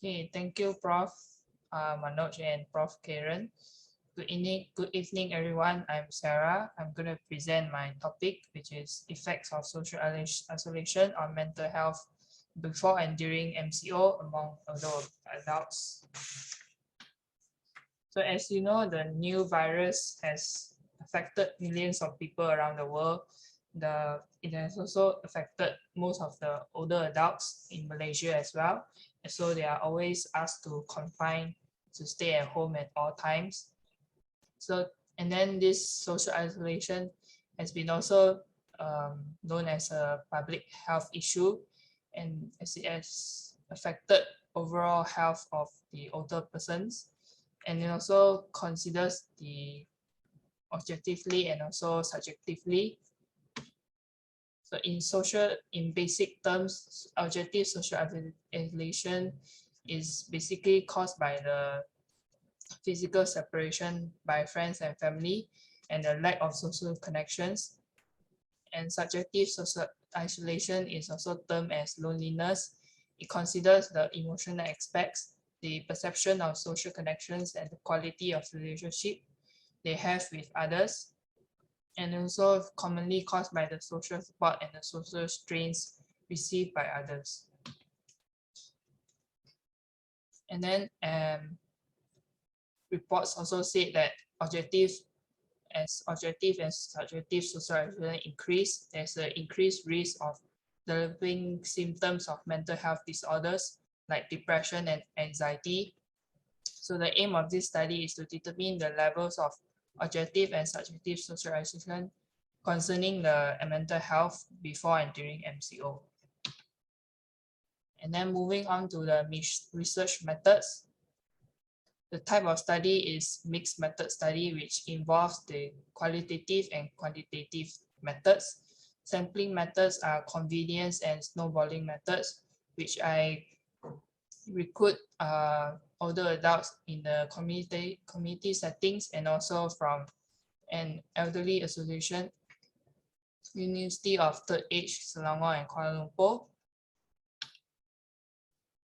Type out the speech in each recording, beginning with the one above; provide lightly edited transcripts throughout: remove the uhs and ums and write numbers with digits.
Okay, thank you, Prof. Manoj and Prof. Karen. Good evening, everyone. I'm Sara. I'm going to present my topic, which is effects of social isolation on mental health before and during MCO among adults. So as you know, the new virus has affected millions of people around the world. It has also affected most of the older adults in Malaysia as well. And so they are always asked to confine to stay at home at all times. So, and then this social isolation has been also known as a public health issue, and as it has affected overall health of the older persons, and it also considers the objectively and also subjectively. So in basic terms, objective social isolation is basically caused by the physical separation by friends and family and the lack of social connections. And subjective social isolation is also termed as loneliness. It considers the emotional aspects, the perception of social connections, and the quality of relationship they have with others, and also commonly caused by the social support and the social strains received by others. And then reports also said that objective and subjective social isolation increase, there's an increased risk of developing symptoms of mental health disorders like depression and anxiety. So the aim of this study is to determine the levels of objective and subjective social isolation concerning the mental health before and during MCO. And then moving on to the research methods. The type of study is mixed method study, which involves the qualitative and quantitative methods. Sampling methods are convenience and snowballing methods, which I recruit older adults in the community settings and also from an elderly association, University of Third Age, Selangor and Kuala Lumpur.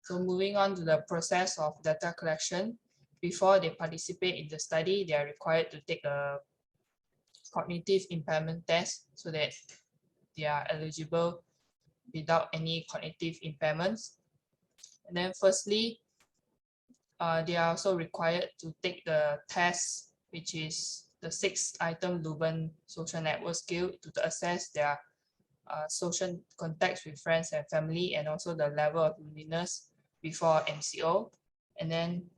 So moving on to the process of data collection. Before they participate in the study, they are required to take a cognitive impairment test so that they are eligible without any cognitive impairments. And then firstly, they are also required to take the test, which is the 6-item Leuven social network scale, to assess their social contacts with friends and family, and also the level of loneliness before MCO. And then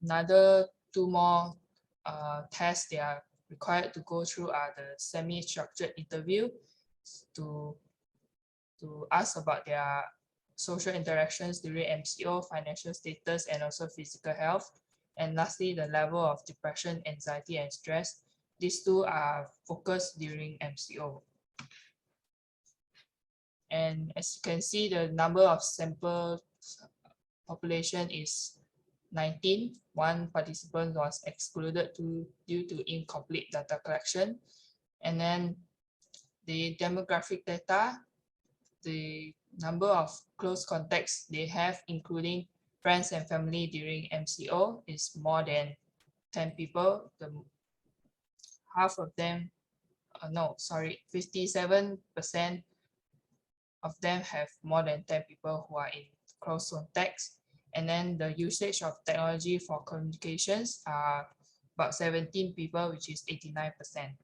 another 2 more tests they are required to go through are the semi-structured interview to ask about their social interactions during MCO, financial status, and also physical health. And lastly, the level of depression, anxiety, and stress. These 2 are focused during MCO. And as you can see, the number of sample population is 19. 1 participant was excluded due to incomplete data collection. And then the demographic data, the number of close contacts they have, including friends and family during MCO, is more than 10 people. Half of them, 57% of them have more than 10 people who are in close contacts. And then the usage of technology for communications are about 17 people, which is 89%.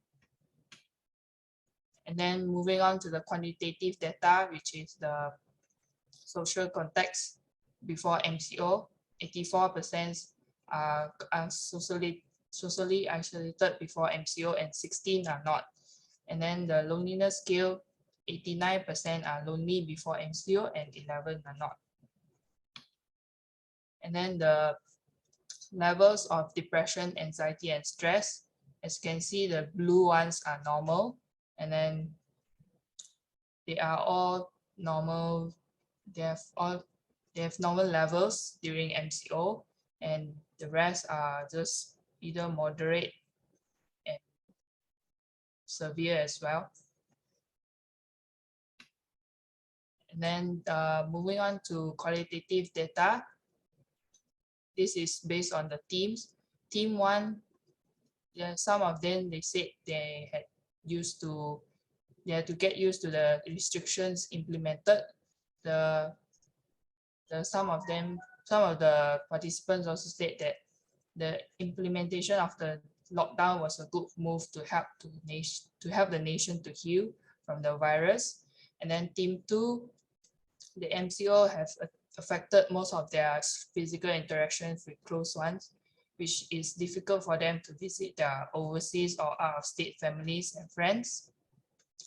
And then moving on to the quantitative data, which is the social contacts before MCO, 84% are socially isolated before MCO and 16 are not. And then the loneliness scale, 89% are lonely before MCO and 11 are not. And then the levels of depression, anxiety, and stress, as you can see, the blue ones are normal, and then they are all normal. They have normal levels during MCO, and the rest are just either moderate and severe as well. And then moving on to qualitative data. This is based on the teams. Team 1, yeah, some of them, they said they had to get used to the restrictions implemented. Some of the participants also said that the implementation of the lockdown was a good move to help the nation to heal from the virus. And then team 2, the MCO have affected most of their physical interactions with close ones, which is difficult for them to visit their overseas or out-of-state families and friends.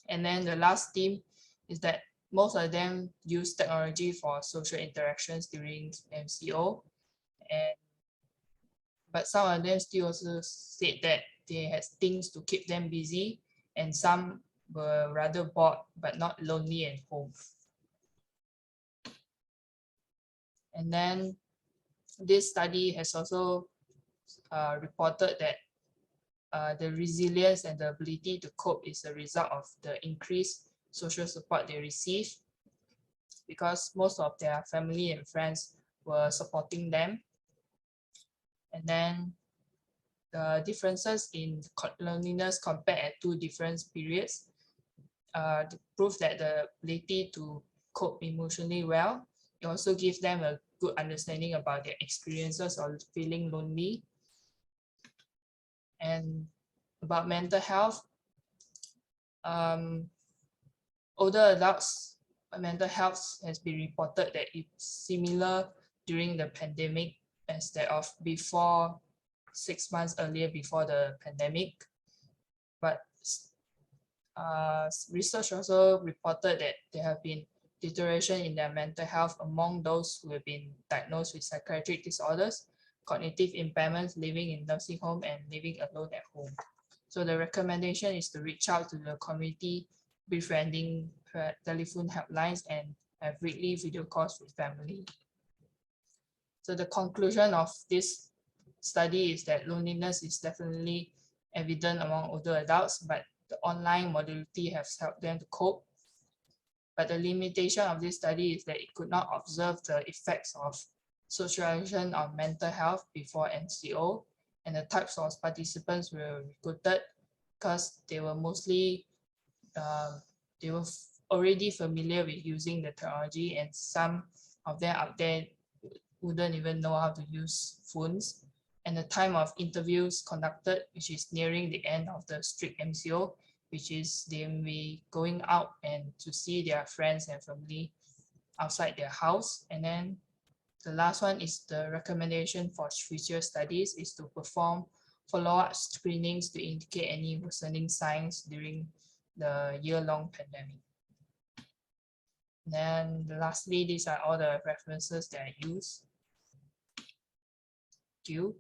And then the last team is that most of them use technology for social interactions during MCO, but some of them still also said that they had things to keep them busy, and some were rather bored but not lonely at home. And then this study has also reported that the resilience and the ability to cope is a result of the increased social support they receive, because most of their family and friends were supporting them. And then the differences in loneliness compared at 2 different periods prove that the ability to cope emotionally well, it also gives them a good understanding about their experiences of feeling lonely. And about mental health, older adults' mental health has been reported that it's similar during the pandemic as that of before 6 months earlier before the pandemic. But research also reported that there have been deterioration in their mental health among those who have been diagnosed with psychiatric disorders, cognitive impairments, living in nursing home, and living alone at home. So the recommendation is to reach out to the community befriending telephone helplines and have weekly video calls with family. So the conclusion of this study is that loneliness is definitely evident among older adults, but the online modality has helped them to cope. But the limitation of this study is that it could not observe the effects of socialization on mental health before MCO, and the types of participants were recruited because they were mostly already familiar with using the technology, and some of them out there wouldn't even know how to use phones. And the time of interviews conducted, which is nearing the end of the strict MCO, which is they will be going out and to see their friends and family outside their house. And then the last one is the recommendation for future studies is to perform follow-up screenings to indicate any worsening signs during the year-long pandemic. And then lastly, these are all the references that I use. Thank you.